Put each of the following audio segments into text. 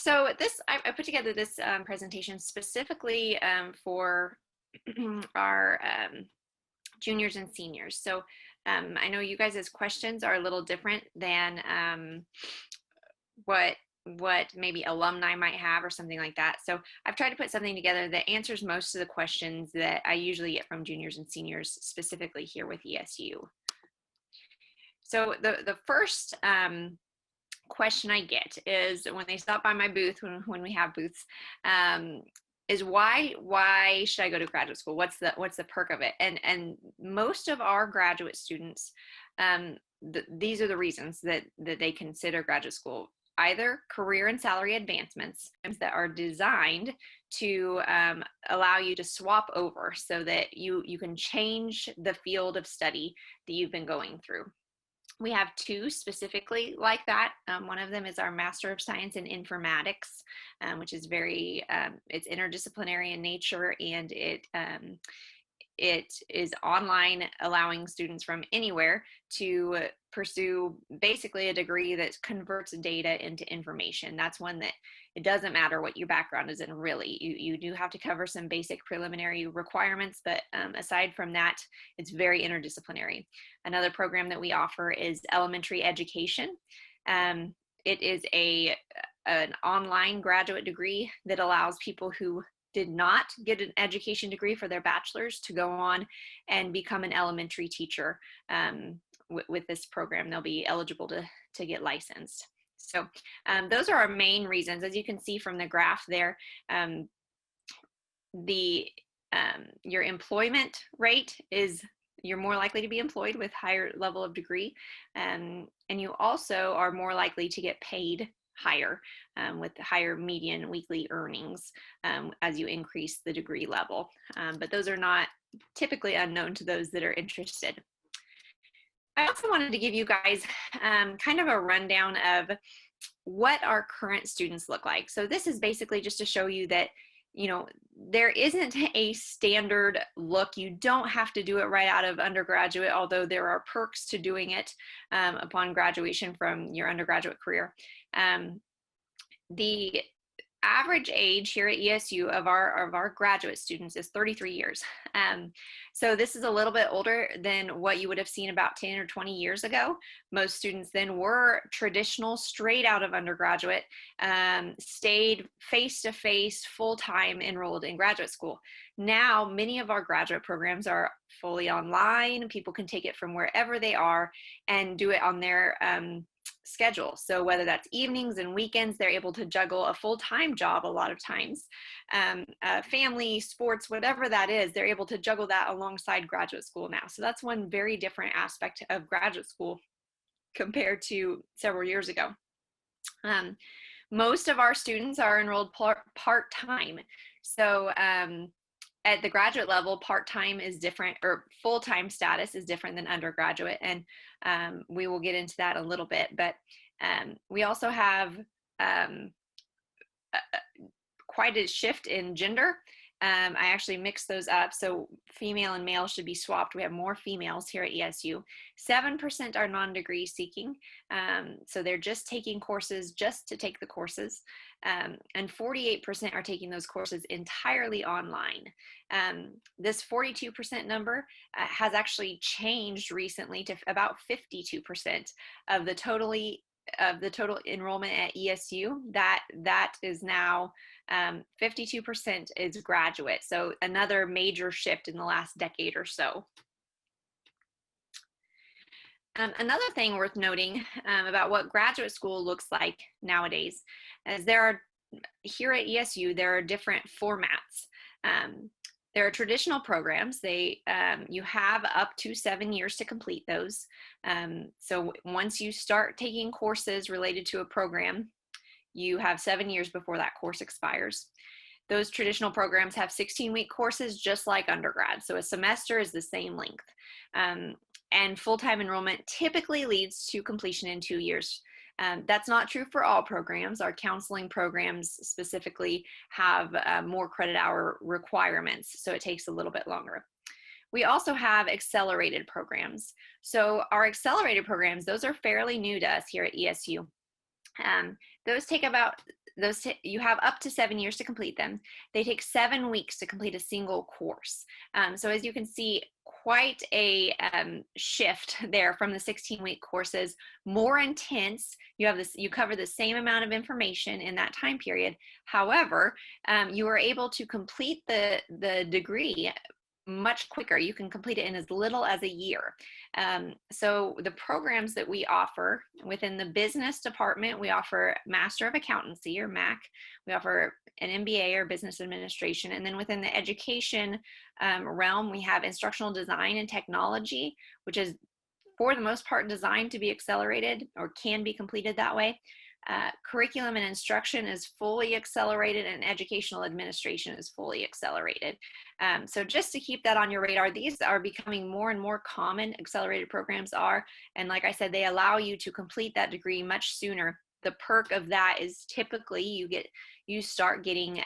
So I put together this presentation specifically for our juniors and seniors. So I know you guys' questions are a little different than what maybe alumni might have or something like that. So I've tried to put something together that answers most of the questions that I usually get from juniors and seniors, specifically here with ESU. So the first question I get is when they stop by my booth, when we have booths, is why should I go to graduate school? What's the perk of it? And most of our graduate students, these are the reasons that they consider graduate school: either career and salary advancements that are designed to allow you to swap over so that you can change the field of study that you've been going through. We have two specifically like that. One of them is our Master of Science in Informatics, which is it's interdisciplinary in nature, and it is online, allowing students from anywhere to pursue basically a degree that converts data into information. That's one that it doesn't matter what your background is in, really. You do have to cover some basic preliminary requirements, but aside from that, it's very interdisciplinary. Another program that we offer is elementary education. It is an online graduate degree that allows people who did not get an education degree for their bachelor's to go on and become an elementary teacher. With this program, they'll be eligible to get licensed. So those are our main reasons. As you can see from the graph there, your employment rate is, you're more likely to be employed with higher level of degree, and you also are more likely to get paid higher with higher median weekly earnings as you increase the degree level. But those are not typically unknown to those that are interested. I also wanted to give you guys kind of a rundown of what our current students look like. So this is basically just to show you that, you know, there isn't a standard look. You don't have to do it right out of undergraduate, although there are perks to doing it upon graduation from your undergraduate career. The average age here at ESU of our graduate students is 33 years. So this is a little bit older than what you would have seen about 10 or 20 years ago. Most students then were traditional, straight out of undergraduate, stayed face-to-face, full-time enrolled in graduate school. Now, many of our graduate programs are fully online. People can take it from wherever they are and do it on their schedule. So whether that's evenings and weekends, they're able to juggle a full-time job a lot of times. Family, sports, whatever that is, they're able to juggle that alongside graduate school now. So that's one very different aspect of graduate school compared to several years ago. Most of our students are enrolled part-time. So at the graduate level, part-time is different, or full-time status is different than undergraduate, and we will get into that a little bit. But we also have quite a shift in gender. I actually mixed those up, so female and male should be swapped. We have more females here at ESU. 7% are non-degree seeking, so they're just taking courses just to take the courses, and 48% are taking those courses entirely online. This 42% number has actually changed recently to about 52% of the total enrollment at ESU. That is now 52% is graduate. So another major shift in the last decade or so. Another thing worth noting about what graduate school looks like nowadays is here at ESU, there are different formats. There are traditional programs. You have up to 7 years to complete those. So once you start taking courses related to a program, you have 7 years before that course expires. Those traditional programs have 16-week courses just like undergrad. So a semester is the same length. And full-time enrollment typically leads to completion in 2 years. That's not true for all programs. Our counseling programs specifically have more credit hour requirements, so it takes a little bit longer. We also have accelerated programs. So our accelerated programs, those are fairly new to us here at ESU. Those take about you have up to 7 years to complete them. They take 7 weeks to complete a single course. So as you can see, quite a shift there from the 16-week courses, more intense. You cover the same amount of information in that time period. However, you are able to complete the degree much quicker. You can complete it in as little as a year. So the programs that we offer within the business department, we offer Master of Accountancy, or MAC. We offer an MBA, or Business Administration. And then within the education realm, we have Instructional Design and Technology, which is for the most part designed to be accelerated, or can be completed that way. Curriculum and Instruction is fully accelerated, and Educational Administration is fully accelerated. So just to keep that on your radar, these are becoming more and more common, accelerated programs are, and like I said, they allow you to complete that degree much sooner. The perk of that is typically you start getting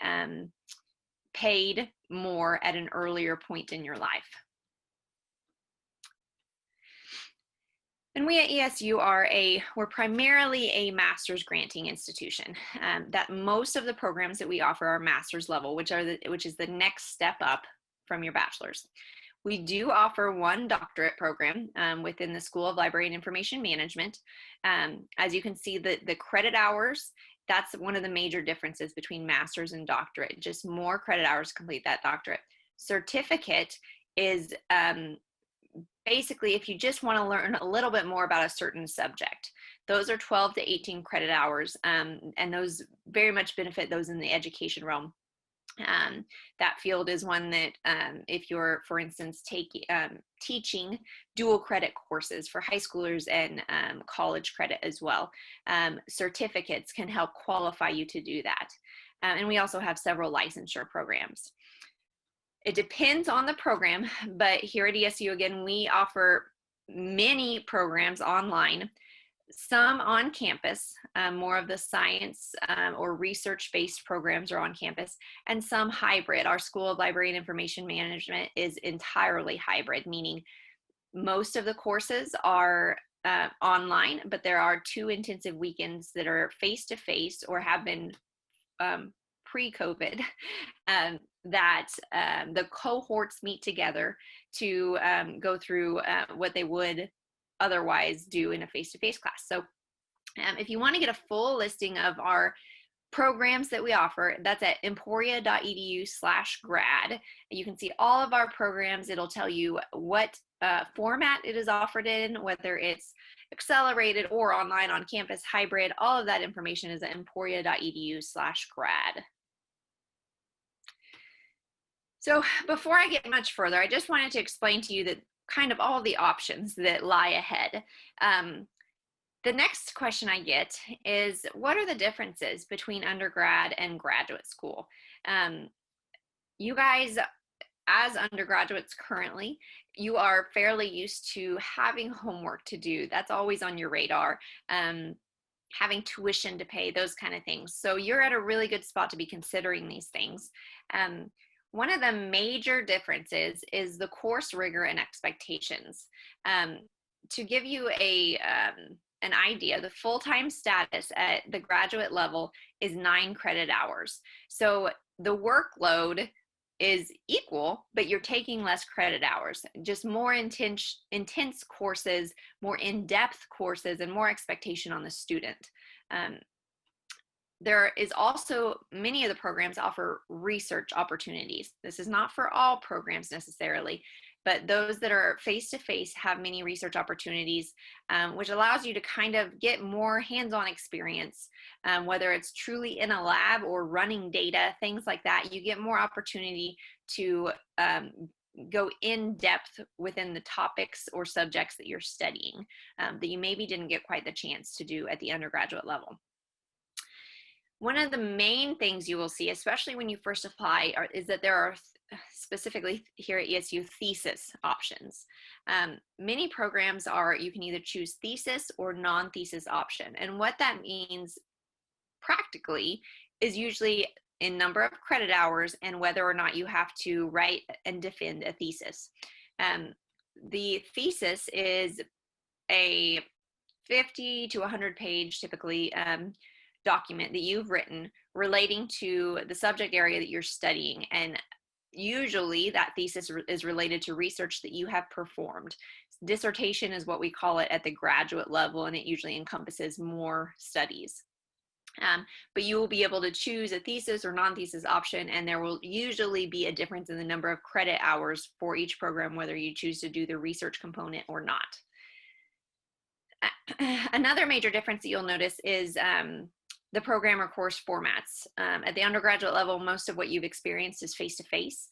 paid more at an earlier point in your life. And we at ESU we're primarily a master's granting institution. That most of the programs that we offer are master's level, which is the next step up from your bachelor's. We do offer one doctorate program within the School of Library and Information Management. As you can see, the credit hours, that's one of the major differences between master's and doctorate, just more credit hours to complete that doctorate. Certificate is basically if you just want to learn a little bit more about a certain subject. Those are 12 to 18 credit hours, and those very much benefit those in the education realm. That field is one that if you're, for instance, teaching dual credit courses for high schoolers and college credit as well, certificates can help qualify you to do that. And we also have several licensure programs. It depends on the program, but here at ESU, again, we offer many programs online, some on campus, more of the science or research-based programs are on campus, and some hybrid. Our School of Library and Information Management is entirely hybrid, meaning most of the courses are online, but there are 2 intensive weekends that are face-to-face or have been pre-COVID, that the cohorts meet together to go through what they would otherwise do in a face-to-face class. So if you want to get a full listing of our programs that we offer, that's at emporia.edu/grad. You can see all of our programs. It'll tell you what format it is offered in, whether it's accelerated or online, on campus, hybrid. All of that information is at emporia.edu/grad. So before I get much further, I just wanted to explain to you that kind of all the options that lie ahead. The next question I get is, what are the differences between undergrad and graduate school? You guys, as undergraduates currently, you are fairly used to having homework to do. That's always on your radar. Having tuition to pay, those kind of things. So you're at a really good spot to be considering these things. One of the major differences is the course rigor and expectations. To give you an idea, the full-time status at the graduate level is 9 credit hours. So the workload is equal, but you're taking less credit hours, just more intense courses, more in-depth courses, and more expectation on the student. There is also, many of the programs offer research opportunities. This is not for all programs necessarily, but those that are face-to-face have many research opportunities, which allows you to kind of get more hands-on experience, whether it's truly in a lab or running data, things like that. You get more opportunity to go in depth within the topics or subjects that you're studying that you maybe didn't get quite the chance to do at the undergraduate level. One of the main things you will see, especially when you first apply, is that there are specifically here at ESU thesis options. Many programs you can either choose thesis or non-thesis option. And what that means practically is usually in number of credit hours and whether or not you have to write and defend a thesis. The thesis is a 50 to 100 page typically document that you've written relating to the subject area that you're studying. And usually that thesis is related to research that you have performed. Dissertation is what we call it at the graduate level, and it usually encompasses more studies. But you will be able to choose a thesis or non-thesis option, and there will usually be a difference in the number of credit hours for each program, whether you choose to do the research component or not. Another major difference that you'll notice is the program or course formats. At the undergraduate level, most of what you've experienced is face-to-face.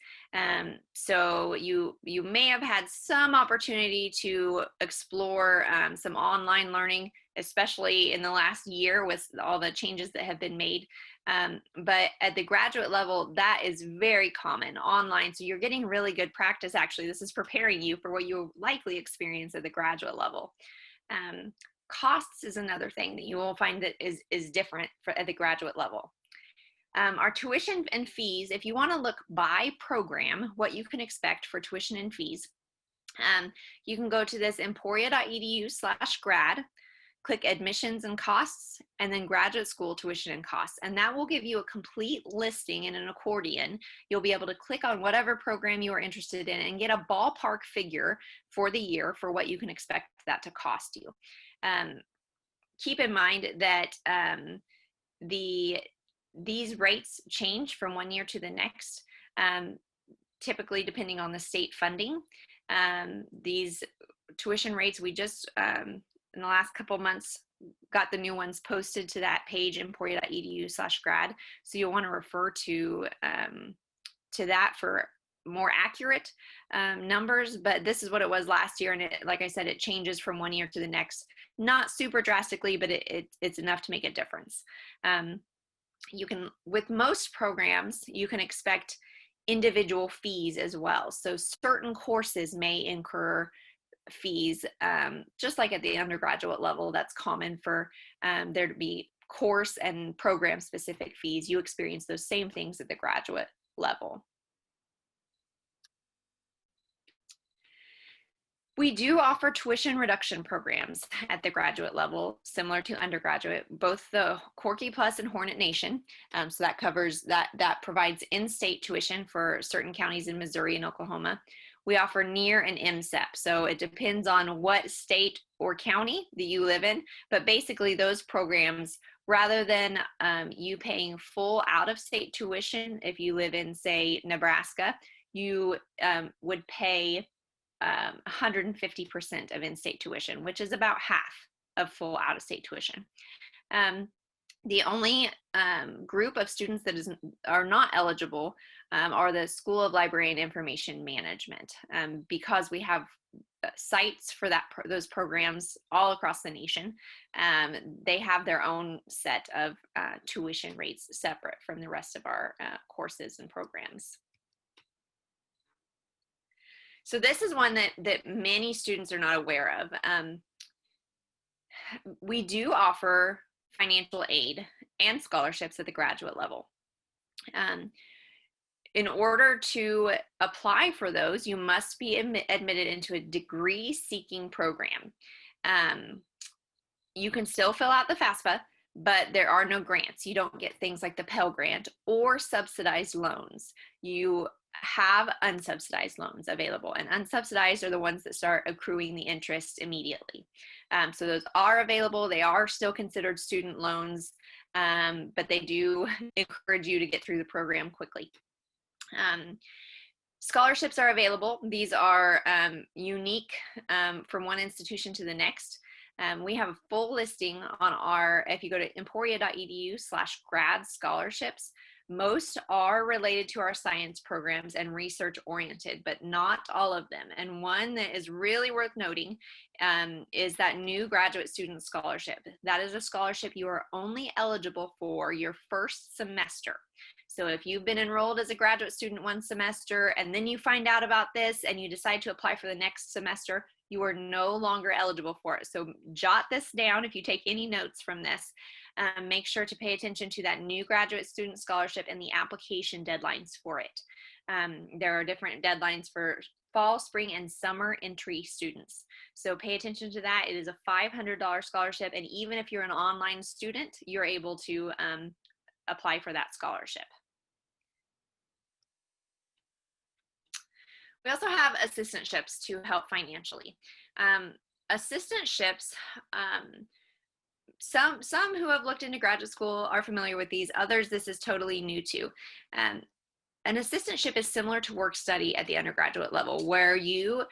So you may have had some opportunity to explore some online learning, especially in the last year with all the changes that have been made. But at the graduate level, that is very common, online. So you're getting really good practice. Actually, this is preparing you for what you'll likely experience at the graduate level. Costs is another thing that you will find that is different at the graduate level. Our tuition and fees, if you want to look by program, what you can expect for tuition and fees, you can go to this emporia.edu/grad, click admissions and costs, and then graduate school tuition and costs. And that will give you a complete listing in an accordion. You'll be able to click on whatever program you are interested in and get a ballpark figure for the year for what you can expect that to cost you. Keep in mind that these rates change from one year to the next, typically depending on the state funding. These tuition rates, we just, in the last couple months, got the new ones posted to that page, emporia.edu/grad. So you'll want to refer to that for more accurate numbers, but this is what it was last year, and like I said, it changes from one year to the next, not super drastically, but it's enough to make a difference. You can, with most programs, you can expect individual fees as well. So certain courses may incur fees, just like at the undergraduate level. That's common for there to be course and program specific fees. You experience those same things at the graduate level. We do offer tuition reduction programs at the graduate level, similar to undergraduate, both the Corky Plus and Hornet Nation. So that covers that provides in-state tuition for certain counties in Missouri and Oklahoma. We offer NEAR and MSEP. So it depends on what state or county that you live in, but basically those programs, rather than you paying full out-of-state tuition, if you live in, say, Nebraska, you would pay 150% of in-state tuition, which is about half of full out-of-state tuition. The only group of students that are not eligible are the School of Library and Information Management, because we have sites for those programs all across the nation. They have their own set of tuition rates separate from the rest of our courses and programs. So this is one that many students are not aware of. We do offer financial aid and scholarships at the graduate level. In order to apply for those, you must be admitted into a degree-seeking program. You can still fill out the FAFSA, but there are no grants. You don't get things like the Pell Grant or subsidized loans. You have unsubsidized loans available, and unsubsidized are the ones that start accruing the interest immediately. So those are available. They are still considered student loans, but they do encourage you to get through the program quickly. Scholarships are available. These are unique from one institution to the next. We have a full listing on if you go to emporia.edu/grad scholarships. Most are related to our science programs and research oriented, but not all of them. And one that is really worth noting is that new graduate student scholarship. That is a scholarship you are only eligible for your first semester. So if you've been enrolled as a graduate student one semester and then you find out about this and you decide to apply for the next semester, you are no longer eligible for it. So jot this down if you take any notes from this. Make sure to pay attention to that new graduate student scholarship and the application deadlines for it. There are different deadlines for fall, spring, and summer entry students. So pay attention to that. It is a $500 scholarship, and even if you're an online student, you're able to apply for that scholarship. We also have assistantships to help financially. Assistantships, some who have looked into graduate school are familiar with these. Others, this is totally new to. An assistantship is similar to work study at the undergraduate level, where you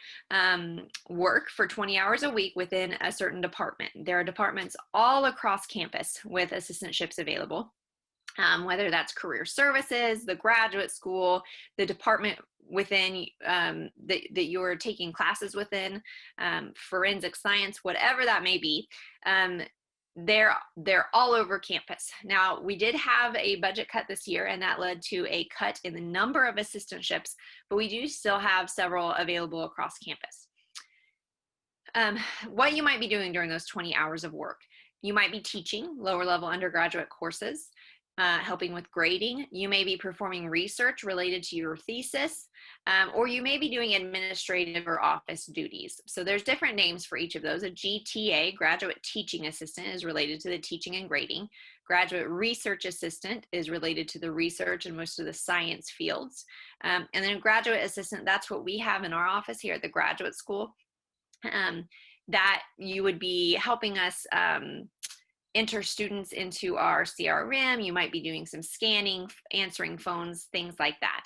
work for 20 hours a week within a certain department. There are departments all across campus with assistantships available, whether that's career services, the graduate school, the department within that you're taking classes within, forensic science, whatever that may be. They're all over campus. Now, we did have a budget cut this year, and that led to a cut in the number of assistantships, but we do still have several available across campus. What you might be doing during those 20 hours of work: you might be teaching lower level undergraduate courses, helping with grading. You may be performing research related to your thesis, or you may be doing administrative or office duties. So there's different names for each of those. A GTA, graduate teaching assistant, is related to the teaching and grading. Graduate research assistant is related to the research and most of the science fields. And then graduate assistant, that's what we have in our office here at the graduate school, that you would be helping us enter students into our CRM. You might be doing some scanning, answering phones, things like that.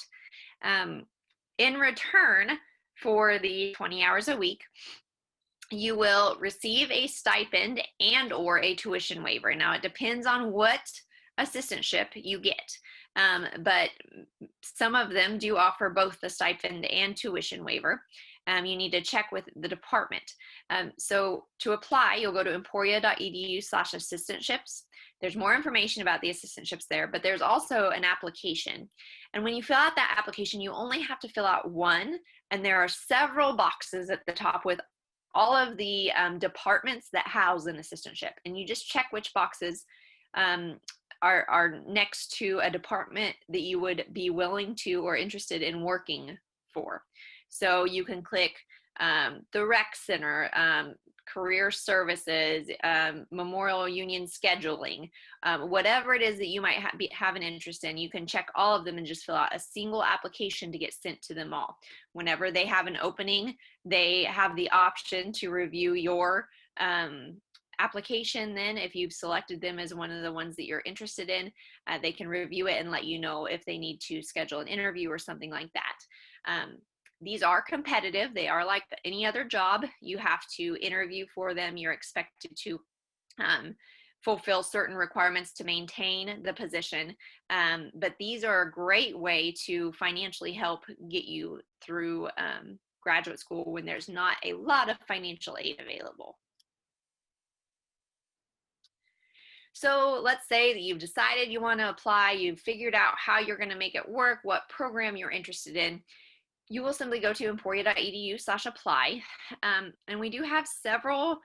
In return for the 20 hours a week, you will receive a stipend and or a tuition waiver. Now, it depends on what assistantship you get, but some of them do offer both the stipend and tuition waiver. You need to check with the department. So to apply, you'll go to emporia.edu/assistantships. There's more information about the assistantships there, but there's also an application. And when you fill out that application, you only have to fill out one, and there are several boxes at the top with all of the departments that house an assistantship. And you just check which boxes are next to a department that you would be willing to or interested in working for. So you can click the rec center, career services, Memorial Union scheduling, whatever it is that you might have an interest in. You can check all of them and just fill out a single application to get sent to them all. Whenever they have an opening, they have the option to review your application. Then if you've selected them as one of the ones that you're interested in, they can review it and let you know if they need to schedule an interview or something like that. These are competitive. They are like any other job. You have to interview for them. You're expected to fulfill certain requirements to maintain the position. But these are a great way to financially help get you through graduate school when there's not a lot of financial aid available. So let's say that you've decided you want to apply. You've figured out how you're going to make it work, what program you're interested in. You will simply go to emporia.edu/apply. And we do have several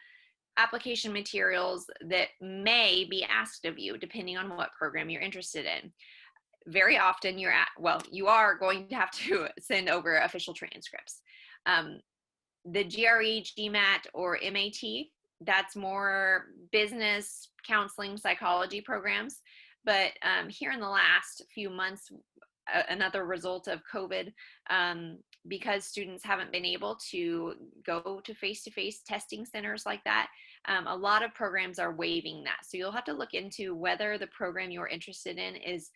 application materials that may be asked of you depending on what program you're interested in. Very often you are going to have to send over official transcripts. The GRE, GMAT, or MAT, that's more business, counseling, psychology programs. But here in the last few months, another result of COVID, because students haven't been able to go to face-to-face testing centers like that, a lot of programs are waiving that. So you'll have to look into whether the program you're interested in is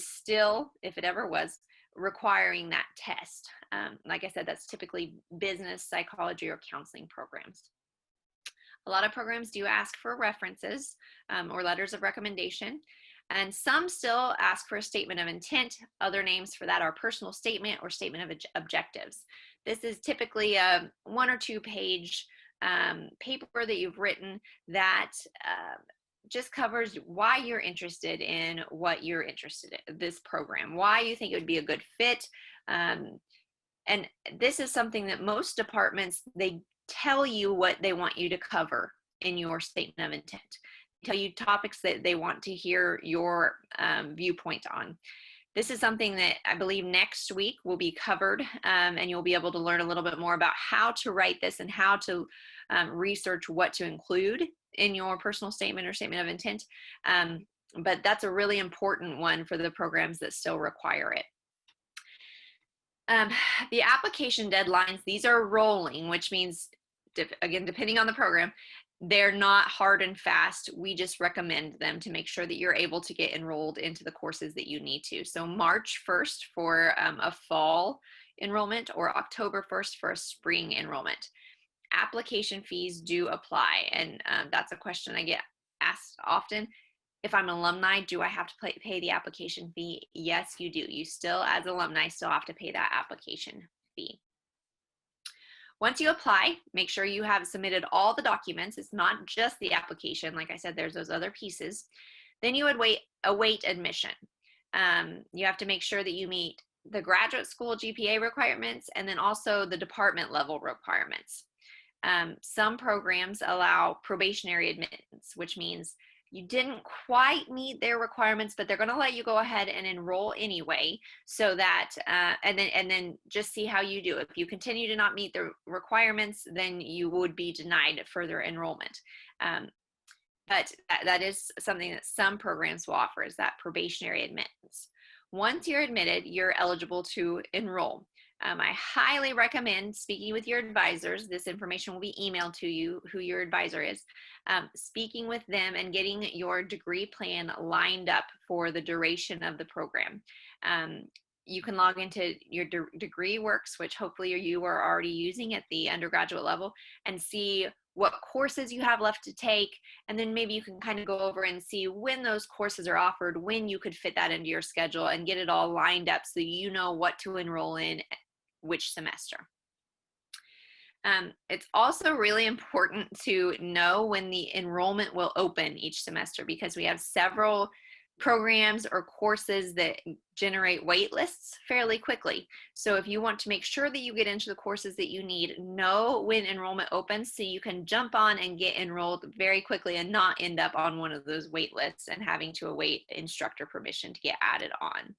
still, if it ever was, requiring that test. Like I said, that's typically business, psychology, or counseling programs. A lot of programs do ask for references or letters of recommendation. And some still ask for a statement of intent. Other names for that are personal statement or statement of objectives. This is typically a 1 or 2 page paper that you've written that just covers why you're interested in what you're interested in, this program, why you think it would be a good fit. And this is something that most departments, they tell you what they want you to cover in your statement of intent. Tell you topics that they want to hear your viewpoint on. This is something that I believe next week will be covered, and you'll be able to learn a little bit more about how to write this and how to research what to include in your personal statement or statement of intent. But that's a really important one for the programs that still require it. The application deadlines, these are rolling, which means, again, depending on the program, they're not hard and fast. We just recommend them to make sure that you're able to get enrolled into the courses that you need to. So March 1st for a fall enrollment, or October 1st for a spring enrollment. Application fees do apply, and that's a question I get asked often. If I'm an alumni, do I have to pay the application fee? Yes, you do. You still, as alumni, still have to pay that application fee. Once you apply, make sure you have submitted all the documents. It's not just the application. Like I said, there's those other pieces. Then you would await admission. You have to make sure that you meet the graduate school GPA requirements and then also the department level requirements. Some programs allow probationary admittance, which means you didn't quite meet their requirements, but they're going to let you go ahead and enroll anyway, so that and then just see how you do. If you continue to not meet the requirements, then you would be denied further enrollment. But that is something that some programs will offer, is that probationary admittance. Once you're admitted, you're eligible to enroll. I highly recommend speaking with your advisors. This information will be emailed to you, who your advisor is. Speaking with them and getting your degree plan lined up for the duration of the program. You can log into your degree works, which hopefully you are already using at the undergraduate level, and see what courses you have left to take, and then maybe you can kind of go over and see when those courses are offered, when you could fit that into your schedule, and get it all lined up so you know what to enroll in which semester. It's also really important to know when the enrollment will open each semester, because we have several programs or courses that generate wait lists fairly quickly. So if you want to make sure that you get into the courses that you need, know when enrollment opens so you can jump on and get enrolled very quickly and not end up on one of those wait lists and having to await instructor permission to get added on.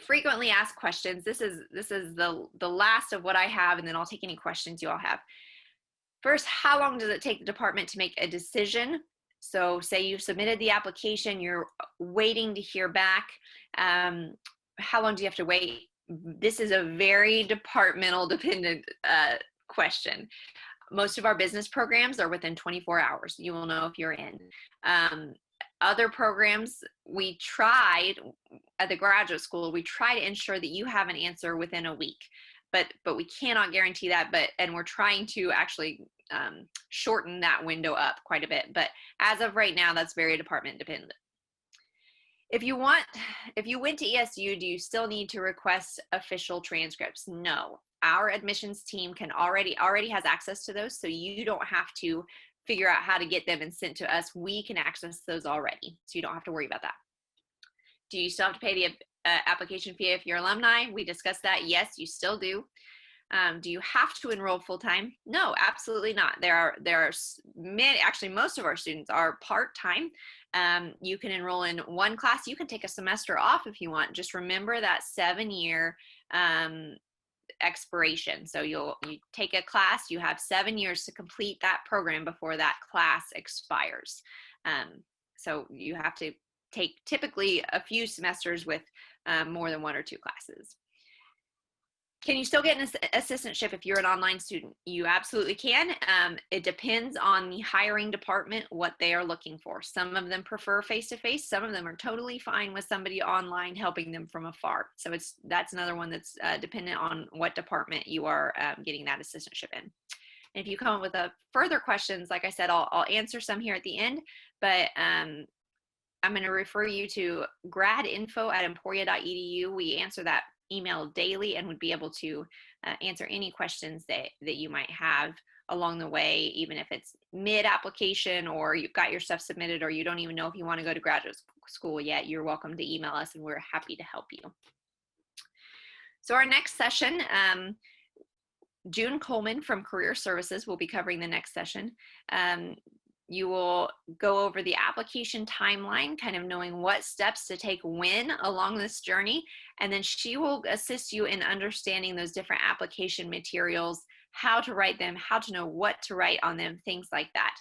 Frequently asked questions. This is the last of what I have, and then I'll take any questions you all have. First, how long does it take the department to make a decision? So say you submitted the application, you're waiting to hear back. How long do you have to wait? This is a very departmental dependent question. Most of our business programs are within 24 hours. You will know if you're in. Other programs, we tried at the graduate school, we try to ensure that you have an answer within a week, but we cannot guarantee that. And we're trying to actually shorten that window up quite a bit. But as of right now, that's very department dependent. If you went to ESU, do you still need to request official transcripts? No. Our admissions team already has access to those, so you don't have to figure out how to get them and sent to us. We can access those already, so you don't have to worry about that. Do you still have to pay the application fee if you're alumni? We discussed that. Yes, you still do. Do you have to enroll full-time? No, absolutely not. There are many, actually most of our students are part-time. You can enroll in one class. You can take a semester off if you want. Just remember that 7-year expiration. So you take a class, you have 7 years to complete that program before that class expires. So you have to take typically a few semesters with more than 1 or 2 classes. Can you still get an assistantship if you're an online student? You absolutely can. It depends on the hiring department, what they are looking for. Some of them prefer face-to-face. Some of them are totally fine with somebody online helping them from afar. So that's another one that's dependent on what department you are getting that assistantship in. And if you come up with further questions, like I said, I'll answer some here at the end, but I'm going to refer you to gradinfo@emporia.edu. We answer that email daily and would be able to answer any questions that you might have along the way, even if it's mid-application or you've got your stuff submitted or you don't even know if you want to go to graduate school yet. You're welcome to email us and we're happy to help you. So our next session, June Coleman from Career Services will be covering the next session. You will go over the application timeline, kind of knowing what steps to take when along this journey. And then she will assist you in understanding those different application materials, how to write them, how to know what to write on them, things like that.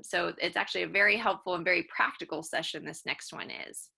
So it's actually a very helpful and very practical session, this next one is.